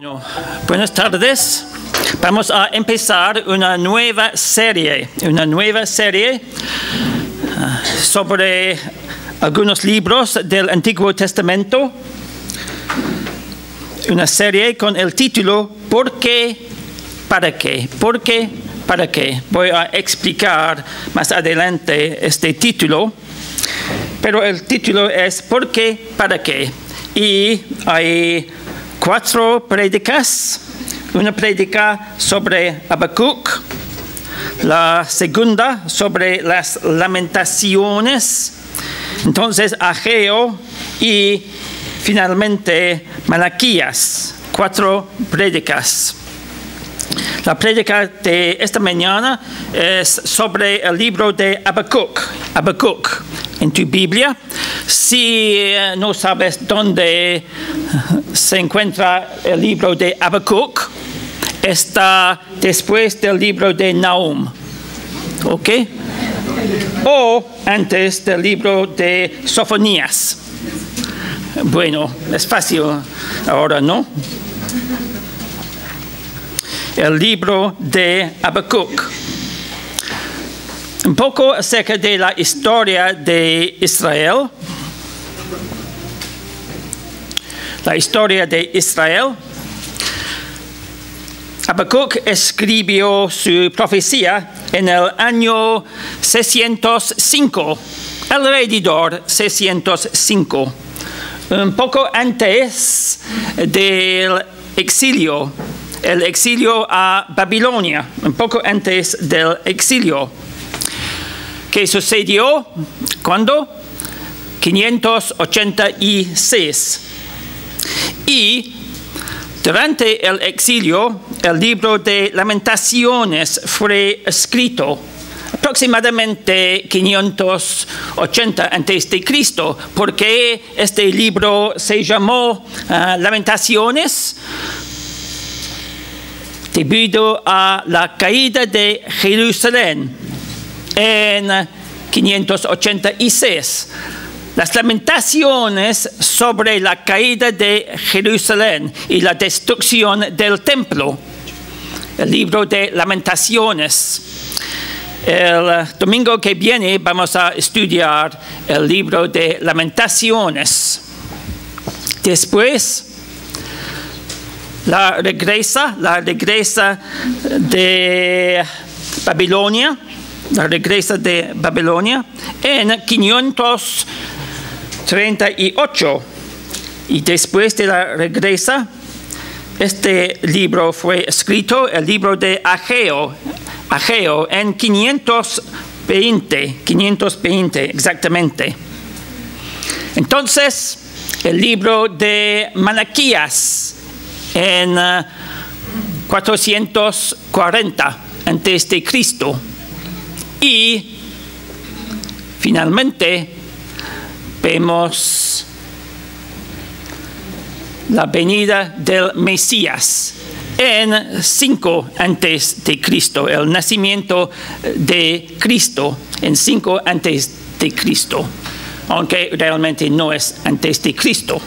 Bueno, buenas tardes. Vamos a empezar una nueva serie sobre algunos libros del Antiguo Testamento. Una serie con el título ¿Por qué? ¿Para qué? ¿Por qué? ¿Para qué? Voy a explicar más adelante este título, pero el título es ¿Por qué? ¿Para qué? Y hay 4 prédicas. Una prédica sobre Habacuc, la segunda sobre las lamentaciones, entonces Ageo y finalmente Malaquías. 4 prédicas. La prédica de esta mañana es sobre el libro de Habacuc. Habacuc. En tu Biblia, si no sabes dónde se encuentra el libro de Habacuc, está después del libro de Nahum, ¿ok? O antes del libro de Sofonías. Bueno, es fácil ahora, ¿no? El libro de Habacuc. Un poco acerca de la historia de Israel. La historia de Israel. Habacuc escribió su profecía en el año 605, alrededor 605, un poco antes del exilio, el exilio a Babilonia, un poco antes del exilio. ¿Qué sucedió? ¿Cuándo? 586. Y durante el exilio, el libro de Lamentaciones fue escrito aproximadamente 580 a.C. ¿Por qué este libro se llamó Lamentaciones? Debido a la caída de Jerusalén en 586. Las lamentaciones sobre la caída de Jerusalén y la destrucción del templo. El libro de Lamentaciones. El domingo que viene vamos a estudiar el libro de Lamentaciones. Después, la regresa de Babilonia. La regresa de Babilonia en 538. Y después de la regresa, este libro fue escrito, el libro de Ageo en 520 exactamente. Entonces, el libro de Malaquías en 440 a.C. Y finalmente vemos la venida del Mesías en 5 a.C., el nacimiento de Cristo en 5 a.C., aunque realmente no es antes de Cristo.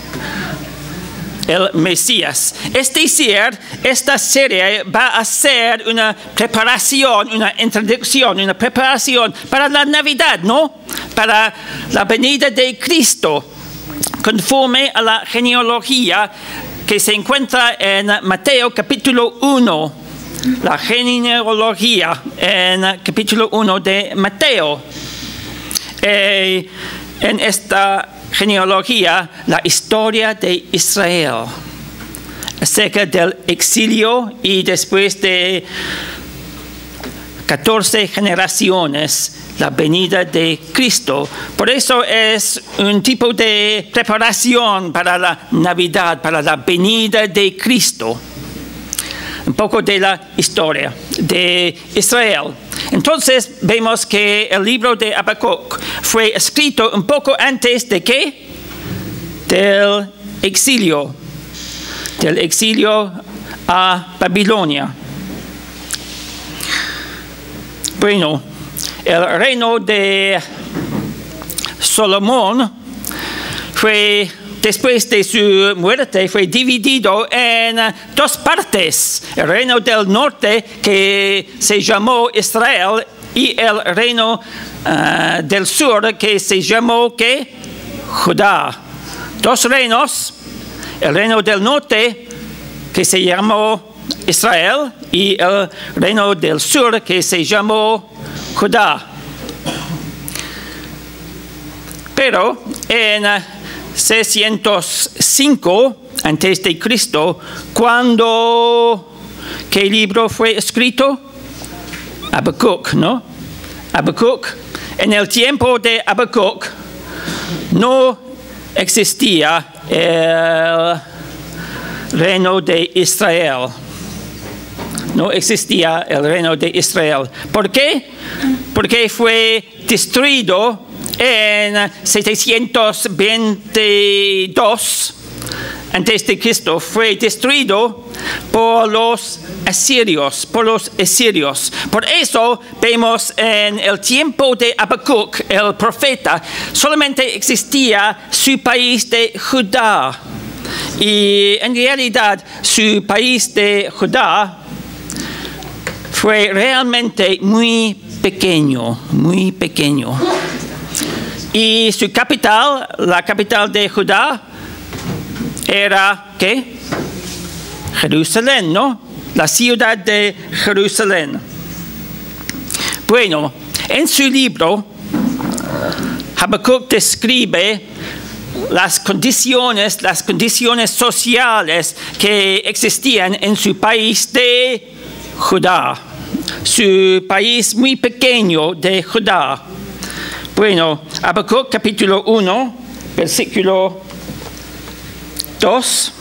El Mesías. Es decir, esta serie va a ser una preparación, una introducción, una preparación para la Navidad, ¿no? Para la venida de Cristo, conforme a la genealogía que se encuentra en Mateo capítulo 1. La genealogía en capítulo 1 de Mateo. En esta genealogía, la historia de Israel, acerca del exilio y después de 14 generaciones, la venida de Cristo. Por eso es un tipo de preparación para la Navidad, para la venida de Cristo. Un poco de la historia de Israel. Entonces vemos que el libro de Habacuc fue escrito un poco antes de ¿qué? Del exilio a Babilonia. Bueno, el reino de Salomón fue después de su muerte, fue dividido en dos partes. El reino del norte, que se llamó Israel, y el reino del sur, que se llamó ¿qué? Judá. Dos reinos. El reino del norte, que se llamó Israel, y el reino del sur, que se llamó Judá. Pero en 605 a.C., ¿qué libro fue escrito? Habacuc, ¿no? Habacuc. En el tiempo de Habacuc no existía el reino de Israel. No existía el reino de Israel. ¿Por qué? Porque fue destruido en 722 antes de Cristo. Fue destruido por los asirios, Por eso vemos en el tiempo de Habacuc, el profeta, solamente existía su país de Judá. Y en realidad su país de Judá fue realmente muy pequeño. Y su capital, la capital de Judá, era, ¿qué? Jerusalén, ¿no? La ciudad de Jerusalén. Bueno, en su libro, Habacuc describe las condiciones sociales que existían en su país de Judá. Su país muy pequeño de Judá. Bueno, Habacuc capítulo 1, versículo 2.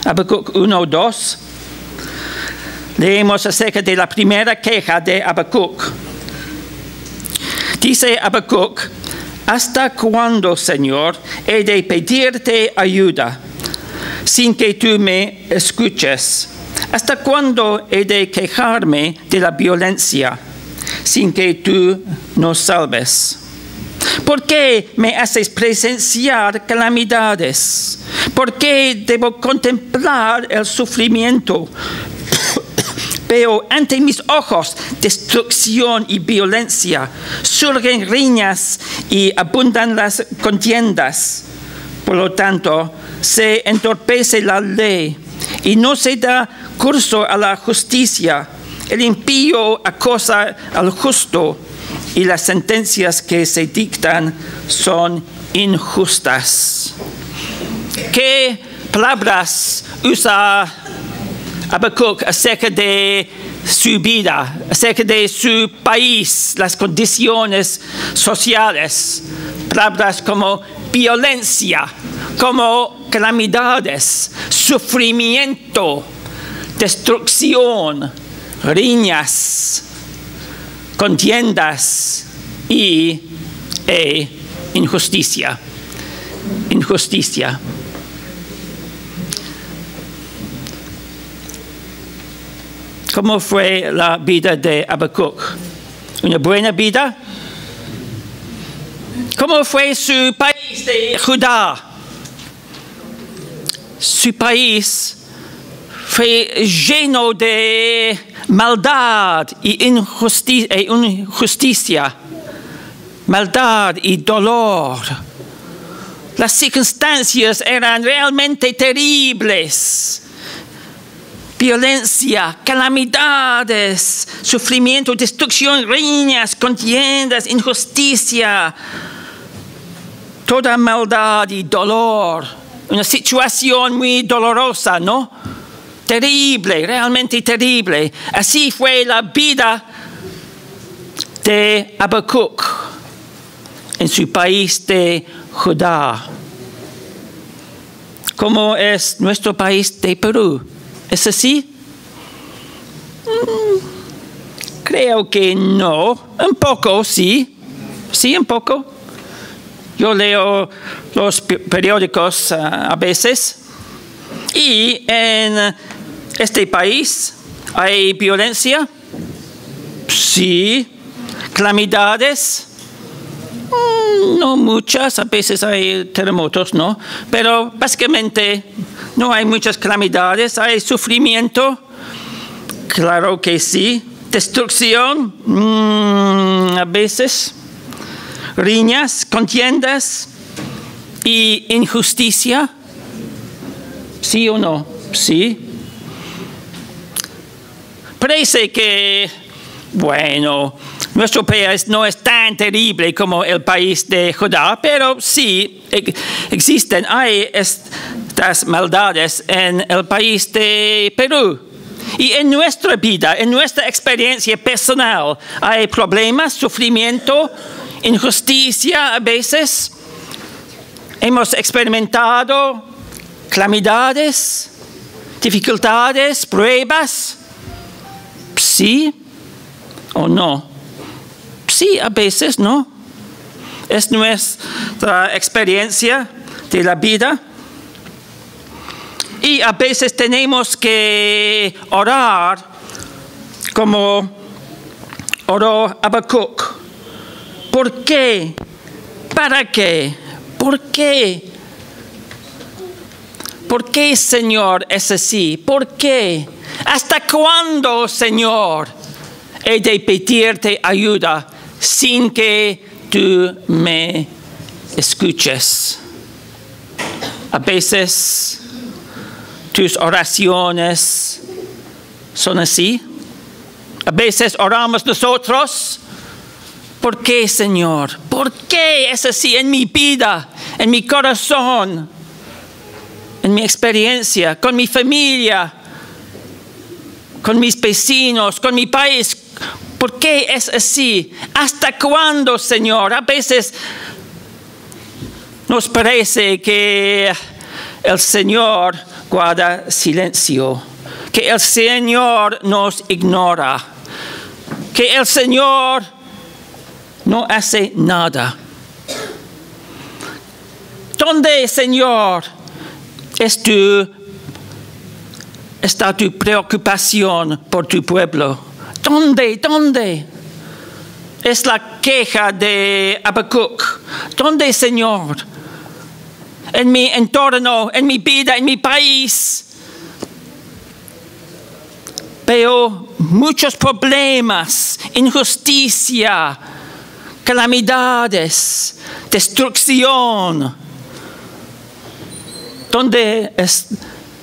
Habacuc 1, 2. Leemos acerca de la primera queja de Habacuc. Dice Habacuc: ¿hasta cuándo, Señor, he de pedirte ayuda sin que tú me escuches? ¿Hasta cuándo he de quejarme de la violencia sin que tú nos salves? ¿Por qué me haces presenciar calamidades? ¿Por qué debo contemplar el sufrimiento? Veo ante mis ojos destrucción y violencia. Surgen riñas y abundan las contiendas. Por lo tanto, se entorpece la ley y no se da curso a la justicia. El impío acosa al justo y las sentencias que se dictan son injustas. ¿Qué palabras usa Habacuc acerca de su vida, acerca de su país, las condiciones sociales? Palabras como violencia, como calamidades, sufrimiento, destrucción, riñas, contiendas y injusticia. Injusticia. ¿Cómo fue la vida de Habacuc? ¿Una buena vida? ¿Cómo fue su país de Judá? Su país fue lleno de maldad y injusticia, maldad y dolor. Las circunstancias eran realmente terribles. Violencia, calamidades, sufrimiento, destrucción, riñas, contiendas, injusticia, toda maldad y dolor. Una situación muy dolorosa, ¿no? Terrible, realmente terrible. Así fue la vida de Habacuc en su país de Judá. ¿Cómo es nuestro país de Perú? ¿Es así? Creo que no. Un poco, sí. Sí, un poco. Yo leo los periódicos a veces. Y en este país hay violencia. Sí. Calamidades. No muchas, a veces hay terremotos, ¿no? Pero básicamente no hay muchas calamidades, hay sufrimiento, claro que sí, destrucción, a veces, riñas, contiendas y injusticia, ¿sí o no? Sí. Parece que, bueno, nuestro país no es tan terrible como el país de Judá, pero sí existen, hay estas maldades en el país de Perú. Y en nuestra vida, en nuestra experiencia personal, hay problemas, sufrimiento, injusticia a veces. Hemos experimentado calamidades, dificultades, pruebas. ¿Sí o no? Sí, a veces, ¿no? Es nuestra experiencia de la vida. Y a veces tenemos que orar como oró Habacuc. ¿Por qué? ¿Para qué? ¿Por qué? ¿Por qué, Señor, es así? ¿Por qué? ¿Hasta cuándo, Señor, he de pedirte ayuda sin que tú me escuches? A veces tus oraciones son así. A veces oramos nosotros. ¿Por qué, Señor? ¿Por qué es así en mi vida, en mi corazón, en mi experiencia, con mi familia, con mis vecinos, con mi país? ¿Por qué es así? ¿Hasta cuándo, Señor? A veces nos parece que el Señor guarda silencio, que el Señor nos ignora, que el Señor no hace nada. ¿Dónde, Señor, está tu preocupación por tu pueblo? ¿Dónde es la queja de Habacuc? ¿Dónde, Señor? En mi entorno, en mi vida, en mi país, veo muchos problemas, injusticia, calamidades, destrucción. ¿Dónde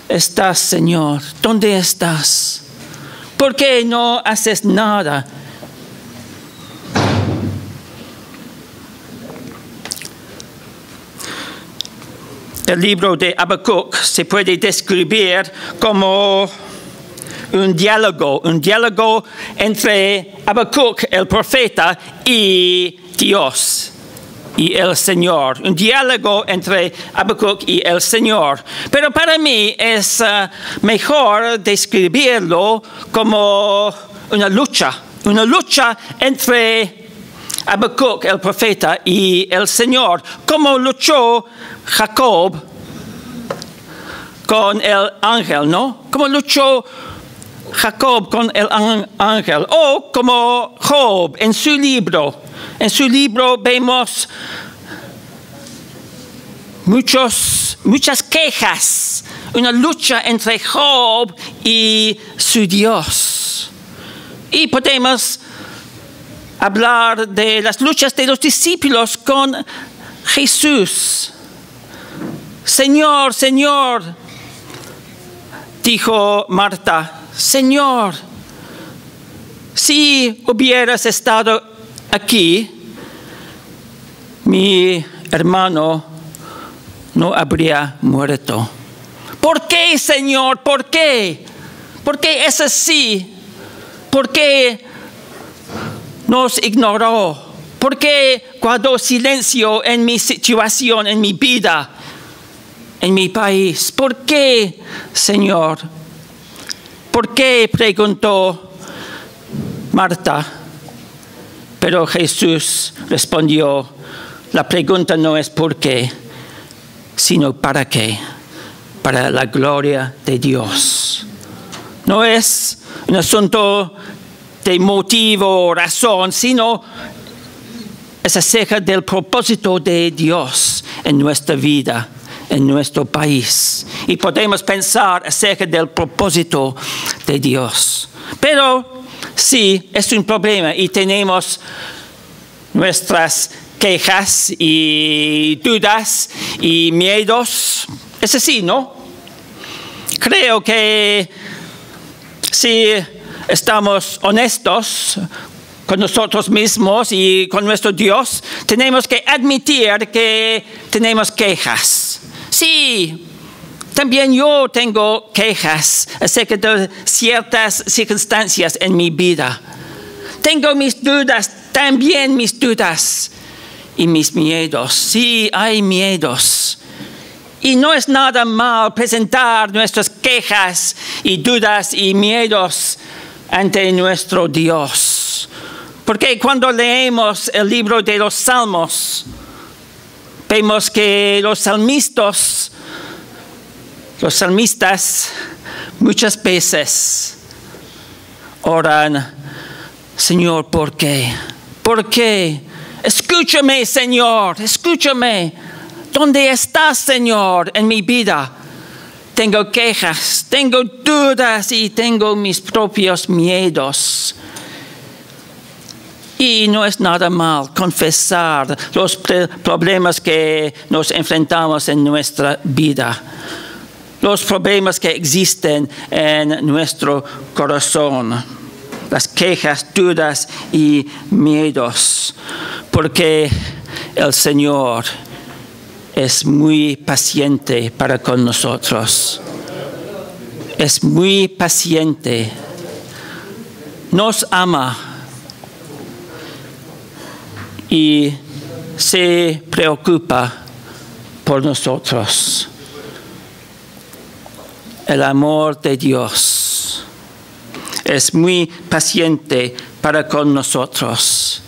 estás, Señor? ¿Dónde estás? ¿Por qué no haces nada? El libro de Habacuc se puede describir como un diálogo entre Habacuc, el profeta, y Dios y el Señor. Un diálogo entre Habacuc y el Señor. Pero para mí es mejor describirlo como una lucha entre Habacuc, el profeta, y el Señor. Como luchó Jacob con el ángel, ¿no? Como luchó Jacob con el ángel, o como Job en su libro. En su libro vemos muchas quejas, una lucha entre Job y su Dios. Y podemos hablar de las luchas de los discípulos con Jesús. Señor, Señor, dijo Marta, Señor, si hubieras estado aquí, mi hermano no habría muerto. ¿Por qué, Señor? ¿Por qué? ¿Por qué es así? ¿Por qué nos ignoró? ¿Por qué guardó silencio en mi situación, en mi vida, en mi país? ¿Por qué, Señor? ¿Por qué? Preguntó Marta. Pero Jesús respondió, la pregunta no es por qué, sino para qué, para la gloria de Dios. No es un asunto de motivo o razón, sino es acerca del propósito de Dios en nuestra vida, en nuestro país. Y podemos pensar acerca del propósito de Dios. Pero sí, es un problema y tenemos nuestras quejas y dudas y miedos. Es así, ¿no? Creo que si estamos honestos con nosotros mismos y con nuestro Dios, tenemos que admitir que tenemos quejas. Sí, también yo tengo quejas acerca de ciertas circunstancias en mi vida. Tengo mis dudas, también mis dudas y mis miedos. Sí, hay miedos. Y no es nada mal presentar nuestras quejas y dudas y miedos ante nuestro Dios. Porque cuando leemos el libro de los Salmos, vemos que los salmistas muchas veces oran, Señor, ¿por qué? ¿Por qué? Escúchame, Señor, escúchame. ¿Dónde estás, Señor, en mi vida? Tengo quejas, tengo dudas y tengo mis propios miedos. Y no es nada mal confesar los problemas que nos enfrentamos en nuestra vida, los problemas que existen en nuestro corazón, las quejas, dudas y miedos, porque el Señor es muy paciente para con nosotros. Es muy paciente. Nos ama y se preocupa por nosotros. El amor de Dios es muy paciente para con nosotros.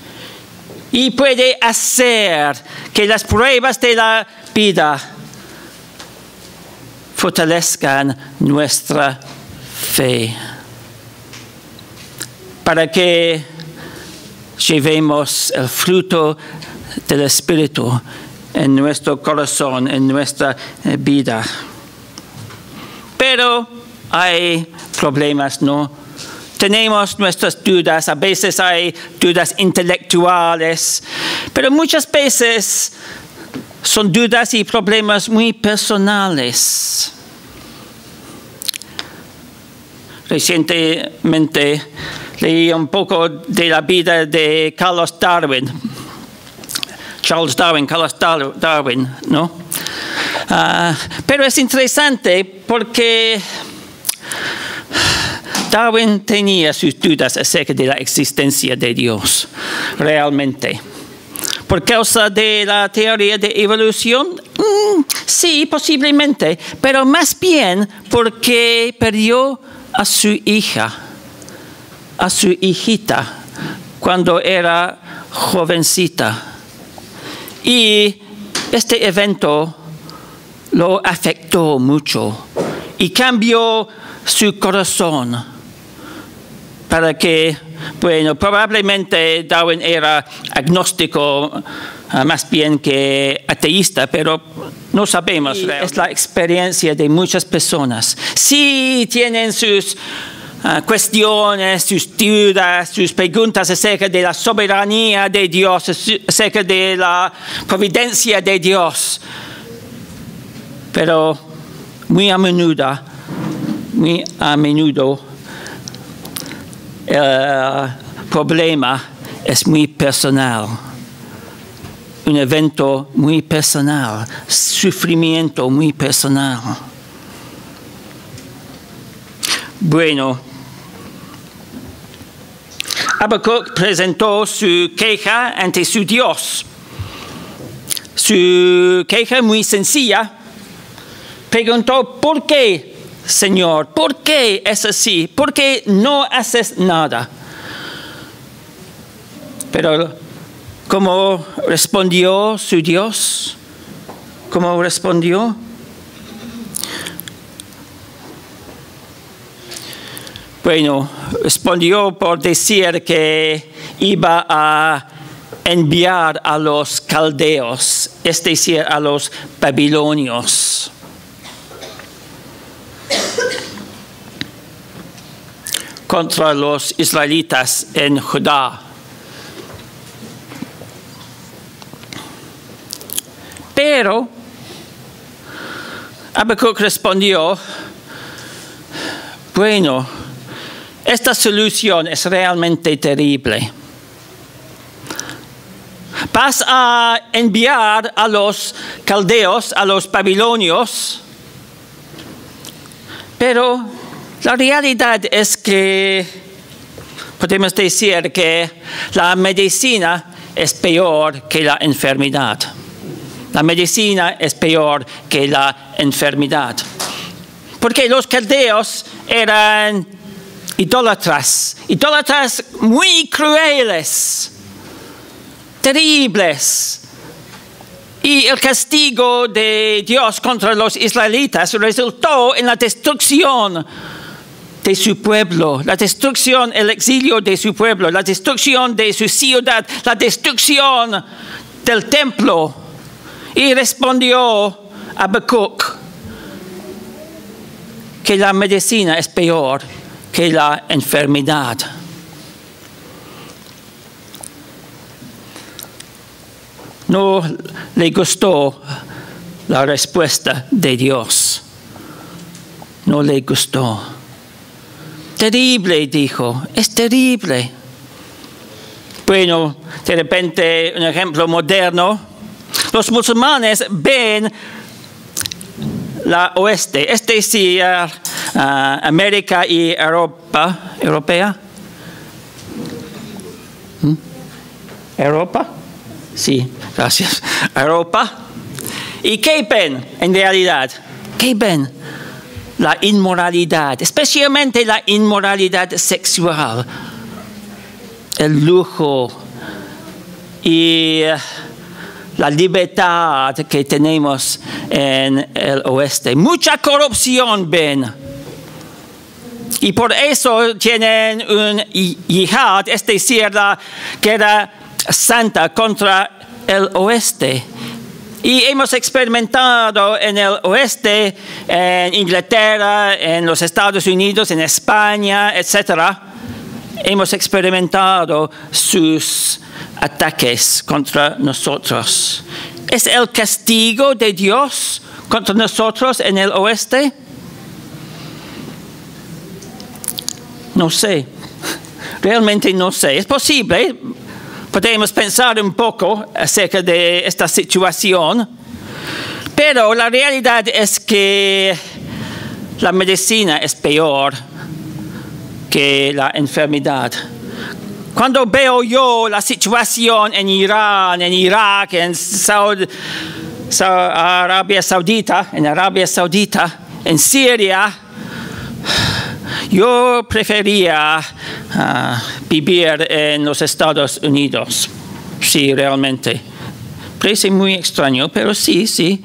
Y puede hacer que las pruebas de la vida fortalezcan nuestra fe. Para que llevemos el fruto del Espíritu en nuestro corazón, en nuestra vida. Pero hay problemas, ¿no? Tenemos nuestras dudas, a veces hay dudas intelectuales, pero muchas veces son dudas y problemas muy personales. Recientemente leí un poco de la vida de Charles Darwin, ¿no? Pero es interesante porque Darwin tenía sus dudas acerca de la existencia de Dios, realmente. ¿Por causa de la teoría de evolución? Sí, posiblemente, pero más bien porque perdió a su hijita, cuando era jovencita. Y este evento lo afectó mucho y cambió su corazón. Para que, bueno, probablemente Darwin era agnóstico, más bien que ateísta, pero no sabemos. Es la experiencia de muchas personas. Sí tienen sus cuestiones, sus dudas, sus preguntas acerca de la soberanía de Dios, acerca de la providencia de Dios. Pero muy a menudo, el problema es muy personal, un evento muy personal, sufrimiento muy personal. Bueno, Habacuc presentó su queja ante su Dios. Su queja muy sencilla. Preguntó, ¿por qué, Señor? ¿Por qué es así? ¿Por qué no haces nada? Pero, ¿cómo respondió su Dios? ¿Cómo respondió? Bueno, respondió por decir que iba a enviar a los caldeos, es decir, a los babilonios. Contra los israelitas en Judá. Pero Habacuc respondió, bueno, esta solución es realmente terrible. Vas a enviar a los caldeos, a los babilonios, pero la realidad es que podemos decir que la medicina es peor que la enfermedad. La medicina es peor que la enfermedad. Porque los caldeos eran idólatras muy crueles, terribles. Y el castigo de Dios contra los israelitas resultó en la destrucción de su pueblo, la destrucción, el exilio de su pueblo, la destrucción de su ciudad, la destrucción del templo. Y respondió Habacuc que la medicina es peor que la enfermedad. No le gustó la respuesta de Dios. No le gustó. Terrible, dijo, es terrible. Bueno, de repente, un ejemplo moderno. Los musulmanes ven la oeste, es decir, América y Europa. ¿Europea? ¿Europa? Sí, gracias. Europa. ¿Y qué ven en realidad? ¿Qué ven? La inmoralidad, especialmente la inmoralidad sexual, el lujo y la libertad que tenemos en el oeste. Mucha corrupción ven. Y por eso tienen un yihad, es decir, la guerra santa contra el oeste. Y hemos experimentado en el oeste, en Inglaterra, en los Estados Unidos, en España, etc. Hemos experimentado sus ataques contra nosotros. ¿Es el castigo de Dios contra nosotros en el oeste? No sé. Realmente no sé. Es posible. Podemos pensar un poco acerca de esta situación. Pero la realidad es que la medicina es peor que la enfermedad. Cuando veo yo la situación en Irán, en Irak, en Arabia Saudita, en Siria, yo prefería vivir en los Estados Unidos. Sí, realmente. Parece muy extraño, pero sí.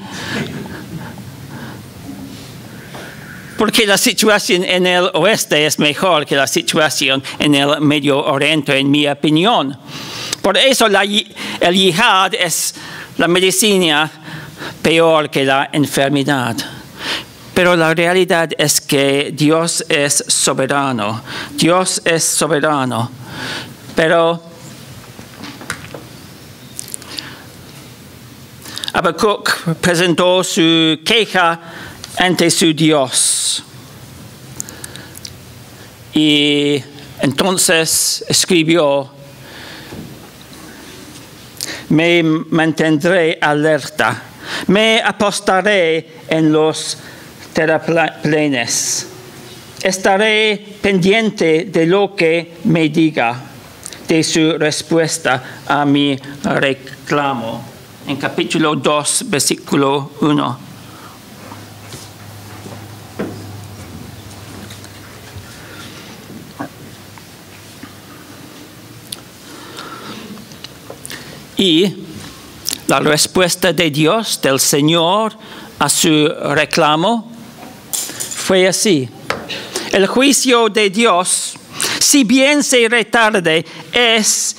Porque la situación en el oeste es mejor que la situación en el Medio Oriente, en mi opinión. Por eso el yihad es la medicina peor que la enfermedad. Pero la realidad es que Dios es soberano. Dios es soberano. Pero Habacuc presentó su queja ante su Dios. Y entonces escribió: me mantendré alerta, me apostaré en los terraplenes, estaré pendiente de lo que me diga, de su respuesta a mi reclamo. En capítulo 2, versículo 1. Y la respuesta de Dios, del Señor, a su reclamo fue así: el juicio de Dios, si bien se retarde, es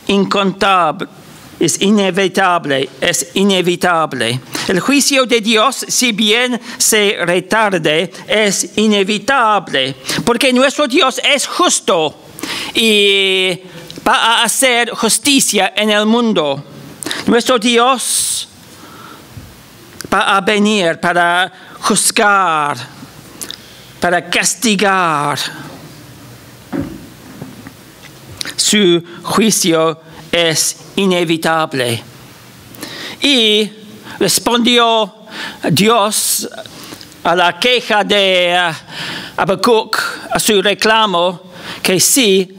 incontable, es inevitable, El juicio de Dios, si bien se retarde, es inevitable, porque nuestro Dios es justo y va a hacer justicia en el mundo. Nuestro Dios va a venir para juzgar, para castigar. Su juicio es inevitable. Y respondió Dios a la queja de Habacuc, a su reclamo, que sí,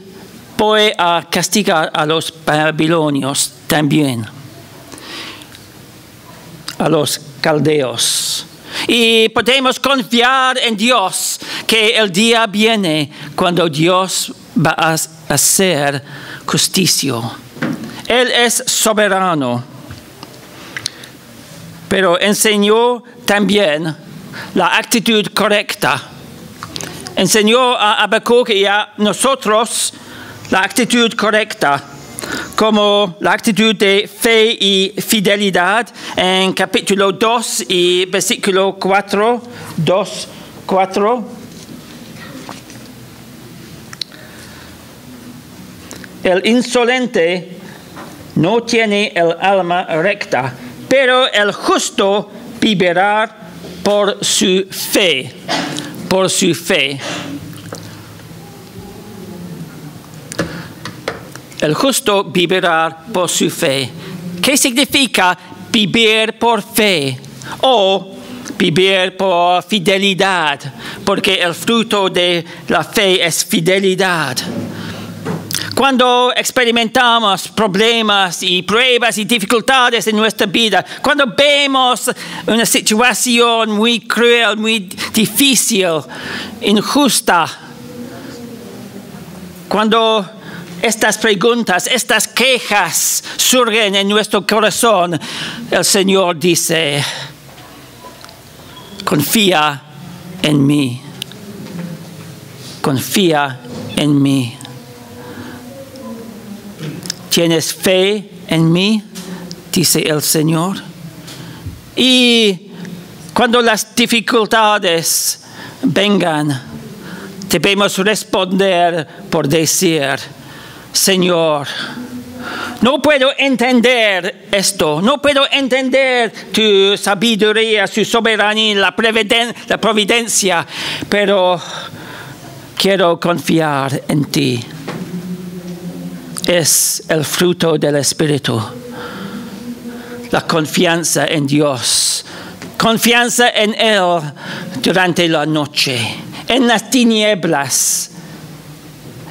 voy a castigar a los babilonios también, a los caldeos. Y podemos confiar en Dios que el día viene cuando Dios va a hacer justicia. Él es soberano, pero enseñó también la actitud correcta. Enseñó a Habacuc y a nosotros la actitud correcta, como la actitud de fe y fidelidad en capítulo 2 y versículo 4, 2, 4. El insolente no tiene el alma recta, pero el justo vivirá por su fe. Por su fe. El justo vivirá por su fe. ¿Qué significa vivir por fe? O vivir por fidelidad, porque el fruto de la fe es fidelidad. Cuando experimentamos problemas y pruebas y dificultades en nuestra vida, cuando vemos una situación muy cruel, muy difícil, injusta, cuando estas preguntas, estas quejas surgen en nuestro corazón, el Señor dice, confía en mí, confía en mí. ¿Tienes fe en mí? Dice el Señor. Y cuando las dificultades vengan, debemos responder por decir, Señor, no puedo entender esto, no puedo entender tu sabiduría, su soberanía, la providencia, pero quiero confiar en ti. Es el fruto del Espíritu. La confianza en Dios. Confianza en Él durante la noche. En las tinieblas.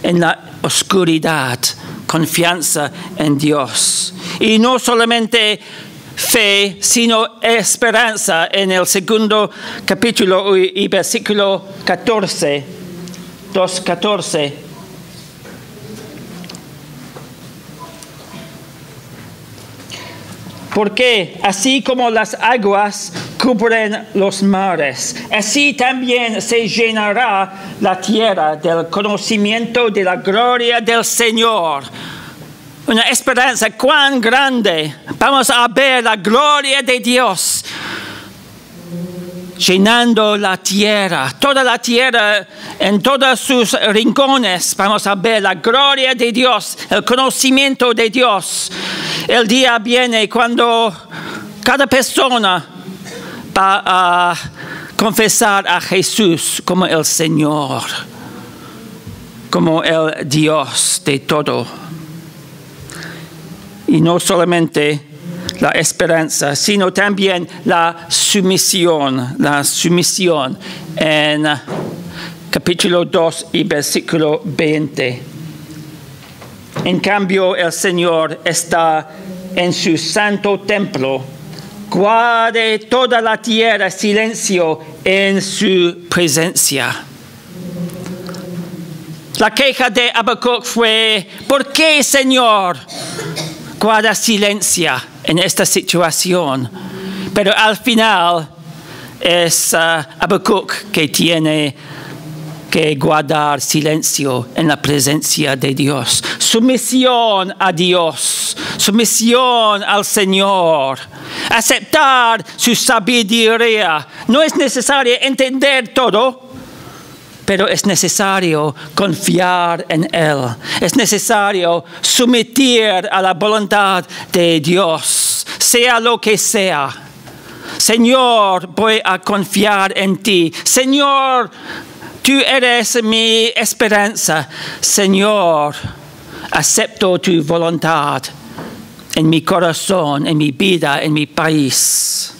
En la oscuridad. Confianza en Dios. Y no solamente fe, sino esperanza. En el segundo capítulo y versículo 14. 2:14. Porque así como las aguas cubren los mares, así también se llenará la tierra del conocimiento de la gloria del Señor. Una esperanza cuán grande. Vamos a ver la gloria de Dios llenando la tierra, toda la tierra, en todos sus rincones. Vamos a ver la gloria de Dios, el conocimiento de Dios. El día viene cuando cada persona va a confesar a Jesús como el Señor, como el Dios de todo. Y no solamente la esperanza, sino también la sumisión en capítulo 2 y versículo 20. En cambio, el Señor está en su santo templo. Guarde toda la tierra silencio en su presencia. La queja de Habacuc fue, ¿por qué, Señor, guarda silencio en esta situación? Pero al final es Habacuc que tiene que guardar silencio en la presencia de Dios. sumisión a Dios, sumisión al Señor, aceptar su sabiduría. No es necesario entender todo, pero es necesario confiar en Él. Es necesario someter a la voluntad de Dios, sea lo que sea. Señor, voy a confiar en ti. Señor, tú eres mi esperanza. Señor, acepto tu voluntad en mi corazón, en mi vida, en mi país.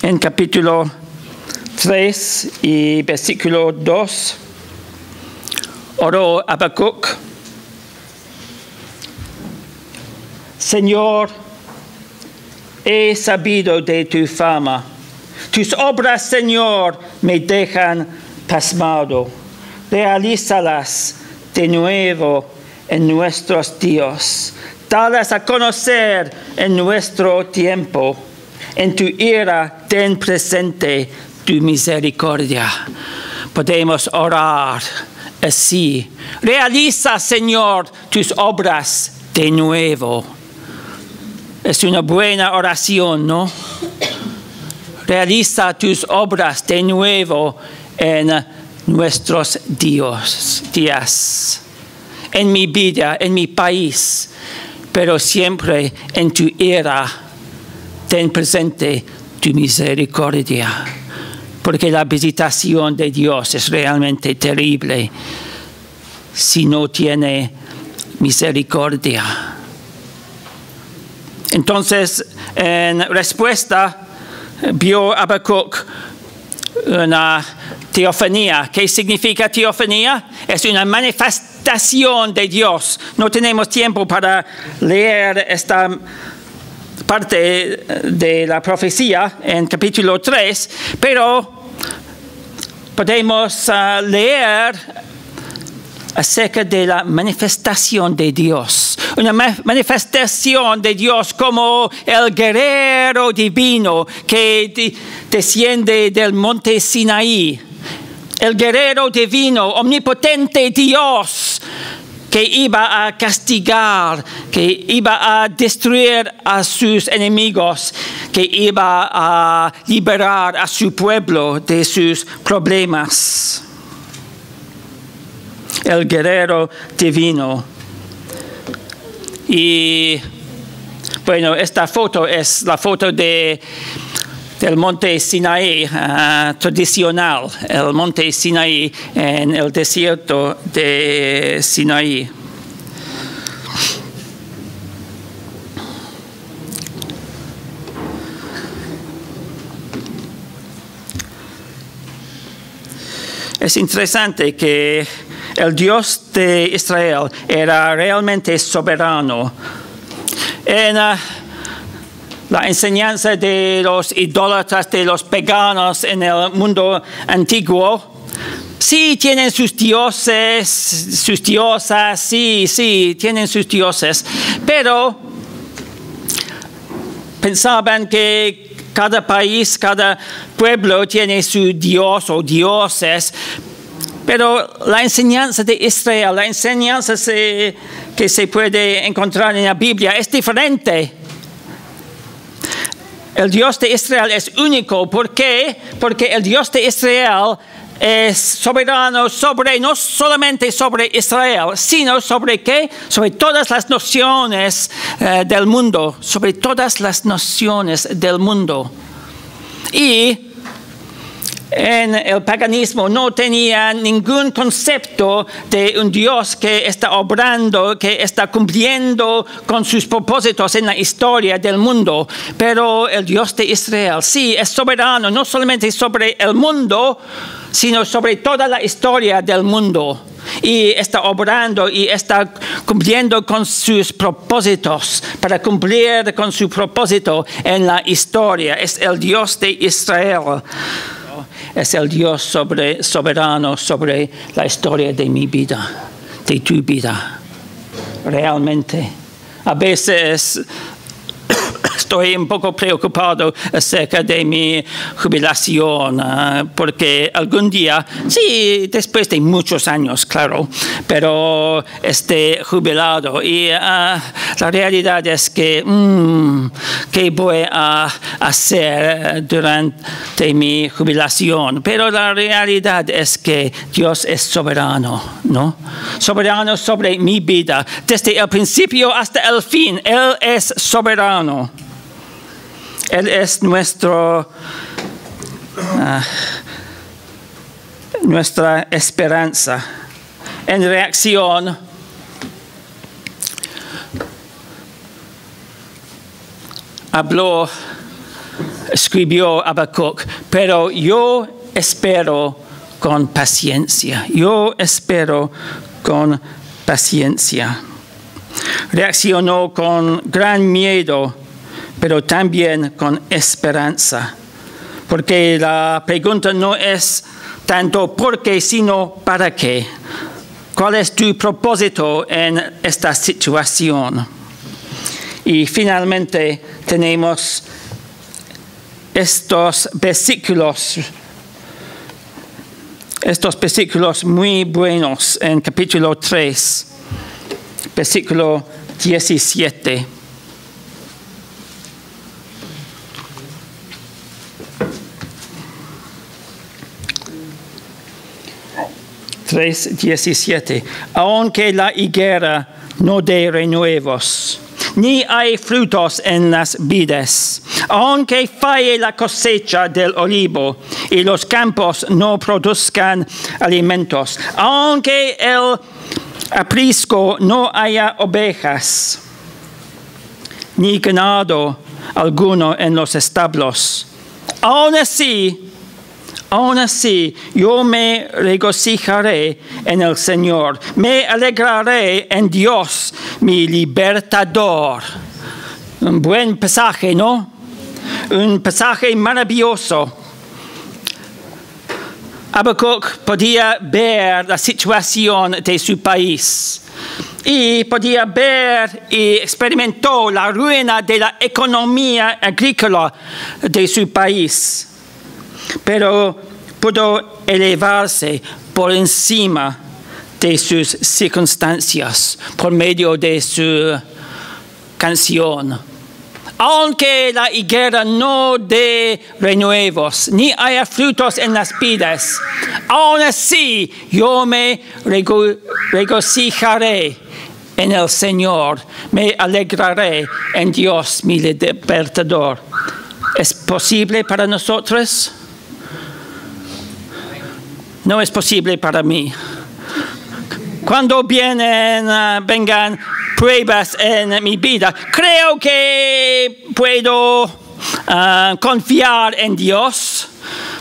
En capítulo 3 y versículo 2, oró Habacuc: Señor, he sabido de tu fama. Tus obras, Señor, me dejan pasmado. Realízalas de nuevo en nuestros días. Dalas a conocer en nuestro tiempo. En tu ira ten presente tu misericordia. Podemos orar así: realiza, Señor, tus obras de nuevo. Es una buena oración, ¿no? Realiza tus obras de nuevo en nuestros días, en mi vida, en mi país, pero siempre en tu ira ten presente tu misericordia, porque la visitación de Dios es realmente terrible si no tiene misericordia. Entonces, en respuesta, vio Habacuc una teofanía. ¿Qué significa teofanía? Es una manifestación de Dios. No tenemos tiempo para leer esta parte de la profecía en capítulo 3, pero podemos leer acerca de la manifestación de Dios. Una manifestación de Dios como el guerrero divino que desciende del monte Sinaí. El guerrero divino, omnipotente Dios, que iba a castigar, que iba a destruir a sus enemigos, que iba a liberar a su pueblo de sus problemas. El guerrero divino. Y bueno, esta foto es la foto del monte Sinaí tradicional, el monte Sinaí en el desierto de Sinaí. Es interesante que el Dios de Israel era realmente soberano. En la enseñanza de los idólatras, de los paganos en el mundo antiguo, sí tienen sus dioses, sus diosas, sí, tienen sus dioses, pero pensaban que cada país, cada pueblo tiene su dios o dioses. Pero la enseñanza de Israel, la enseñanza que se puede encontrar en la Biblia es diferente. El Dios de Israel es único. ¿Por qué? Porque el Dios de Israel es soberano no solamente sobre Israel, sino sobre ¿qué? Sobre todas las naciones del mundo. Sobre todas las naciones del mundo. Y en el paganismo no tenía ningún concepto de un Dios que está obrando, que está cumpliendo con sus propósitos en la historia del mundo. Pero el Dios de Israel sí es soberano, no solamente sobre el mundo, sino sobre toda la historia del mundo. Y está obrando y está cumpliendo con sus propósitos, para cumplir con su propósito en la historia. Es el Dios de Israel. Es el Dios soberano sobre la historia de mi vida, de tu vida. Realmente. A veces estoy un poco preocupado acerca de mi jubilación, porque algún día, sí, después de muchos años, claro, pero esté jubilado. Y la realidad es que, ¿qué voy a hacer durante mi jubilación? Pero la realidad es que Dios es soberano, ¿no? Soberano sobre mi vida. Desde el principio hasta el fin, Él es soberano. Él es nuestra esperanza. En reacción, escribió Habacuc, pero yo espero con paciencia. Yo espero con paciencia. Reaccionó con gran miedo, pero también con esperanza. Porque la pregunta no es tanto por qué, sino para qué. ¿Cuál es tu propósito en esta situación? Y finalmente tenemos estos versículos muy buenos en capítulo 3, versículo 17. Aunque la higuera no dé renuevos, ni hay frutos en las vides, aunque falle la cosecha del olivo y los campos no produzcan alimentos, aunque el aprisco no haya ovejas, ni ganado alguno en los establos, aún así, yo me regocijaré en el Señor, me alegraré en Dios, mi libertador. Un buen pasaje, ¿no? Un pasaje maravilloso. Habacuc podía ver la situación de su país y podía ver y experimentó la ruina de la economía agrícola de su país. Pero pudo elevarse por encima de sus circunstancias por medio de su canción. Aunque la higuera no dé renuevos, ni haya frutos en las vides, aún así yo me regocijaré en el Señor, me alegraré en Dios, mi libertador. ¿Es posible para nosotros? No es posible para mí. Cuando vengan pruebas en mi vida, creo que puedo confiar en Dios.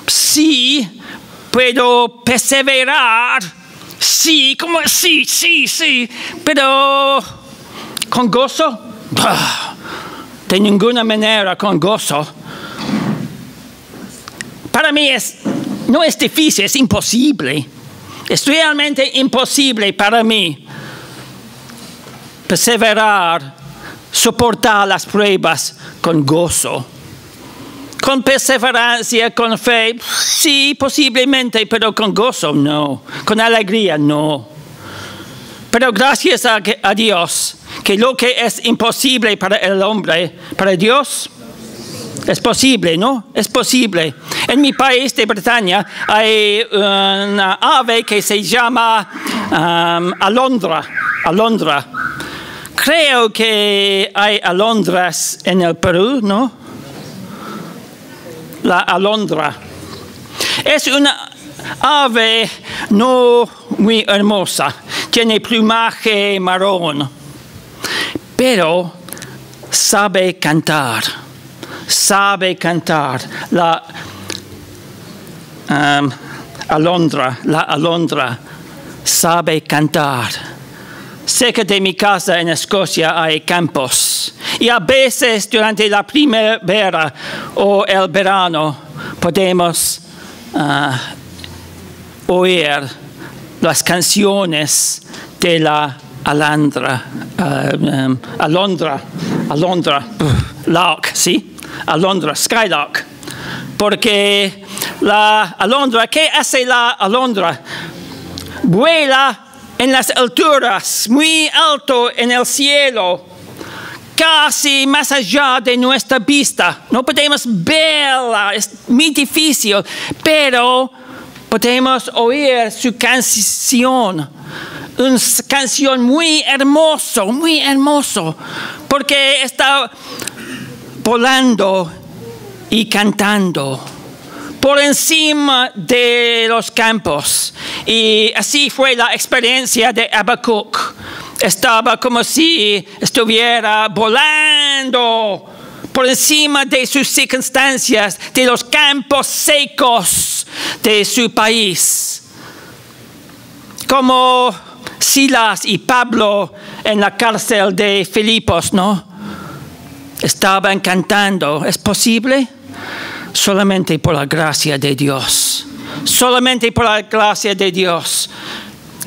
Sí, puedo perseverar. Sí, sí. Pero con gozo, de ninguna manera con gozo. Para mí no es difícil, es imposible. Es realmente imposible para mí perseverar, soportar las pruebas con gozo. Con perseverancia, con fe, sí, posiblemente, pero con gozo no. Con alegría no. Pero gracias a Dios, que lo que es imposible para el hombre, para Dios, es posible, ¿no? Es posible. En mi país de Bretaña hay una ave que se llama alondra. Creo que hay alondras en el Perú, ¿no? La alondra. Es una ave no muy hermosa. Tiene plumaje marrón. Pero sabe cantar. La alondra sabe cantar. Cerca de mi casa en Escocia hay campos y a veces durante la primavera o el verano podemos oír las canciones de la alondra. alondra, lark, ¿sí? Alondra, skylark. Porque la alondra, ¿qué hace la alondra? Vuela en las alturas, muy alto en el cielo, casi más allá de nuestra vista. No podemos verla, es muy difícil, pero podemos oír su canción. Una canción muy hermoso, porque está volando y cantando por encima de los campos. Y así fue la experiencia de Habacuc. Estaba como si estuviera volando por encima de sus circunstancias, de los campos secos de su país. Como Silas y Pablo en la cárcel de Filipos, ¿no? Estaban cantando. ¿Es posible? Solamente por la gracia de Dios. Solamente por la gracia de Dios.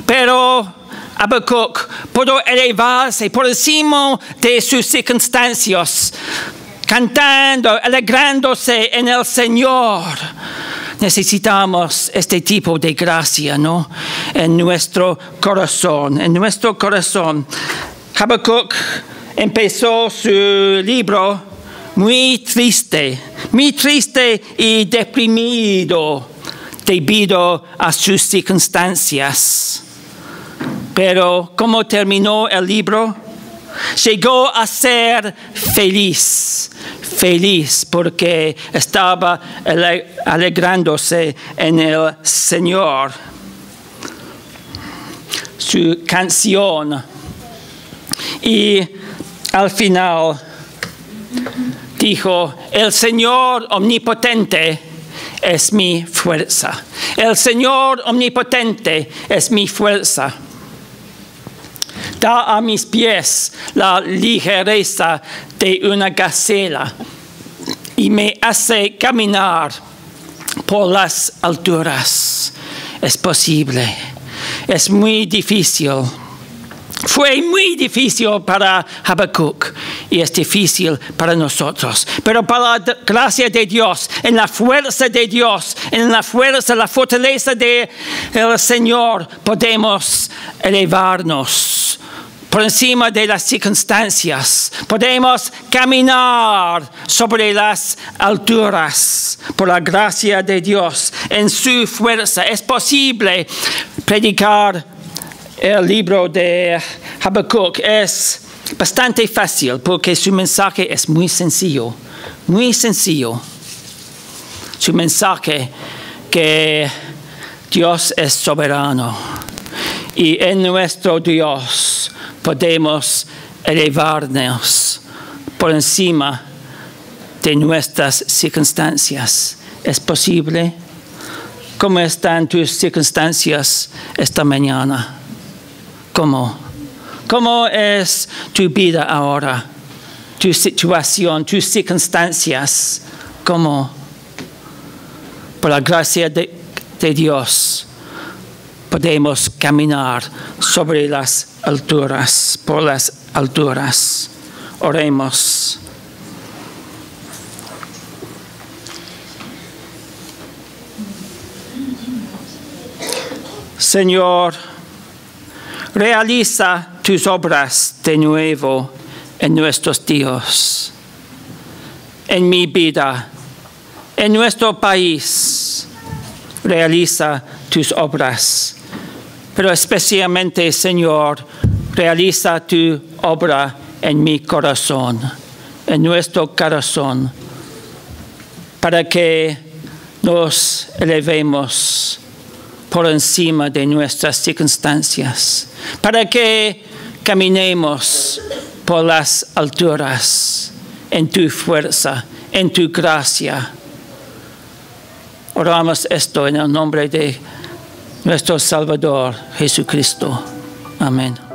Pero Habacuc pudo elevarse por encima de sus circunstancias, cantando, alegrándose en el Señor. Necesitamos este tipo de gracia, ¿no? En nuestro corazón, Habacuc empezó su libro muy triste y deprimido debido a sus circunstancias. Pero ¿cómo terminó el libro? Llegó a ser feliz porque estaba alegrándose en el Señor. Su canción. Y al final dijo, el Señor omnipotente es mi fuerza. El Señor omnipotente es mi fuerza. Da a mis pies la ligereza de una gacela y me hace caminar por las alturas. Es posible. Es muy difícil. Fue muy difícil para Habacuc y es difícil para nosotros. Pero para la gracia de Dios, en la fuerza de Dios, en la fortaleza del Señor, podemos elevarnos por encima de las circunstancias. Podemos caminar sobre las alturas por la gracia de Dios, en su fuerza. Es posible predicar el libro de Habacuc. Es bastante fácil porque su mensaje es muy sencillo. Su mensaje que Dios es soberano y en nuestro Dios podemos elevarnos por encima de nuestras circunstancias. ¿Es posible? ¿Cómo están tus circunstancias esta mañana? ¿Cómo es tu vida ahora? Tu situación, tus circunstancias. ¿Cómo? Por la gracia de Dios podemos caminar sobre las alturas, por las alturas. Oremos. Señor, realiza tus obras de nuevo en nuestros días, en mi vida, en nuestro país. Realiza tus obras, pero especialmente, Señor, realiza tu obra en mi corazón, en nuestro corazón, para que nos elevemos por encima de nuestras circunstancias, para que caminemos por las alturas en tu fuerza, en tu gracia. Oramos esto en el nombre de nuestro Salvador Jesucristo. Amén.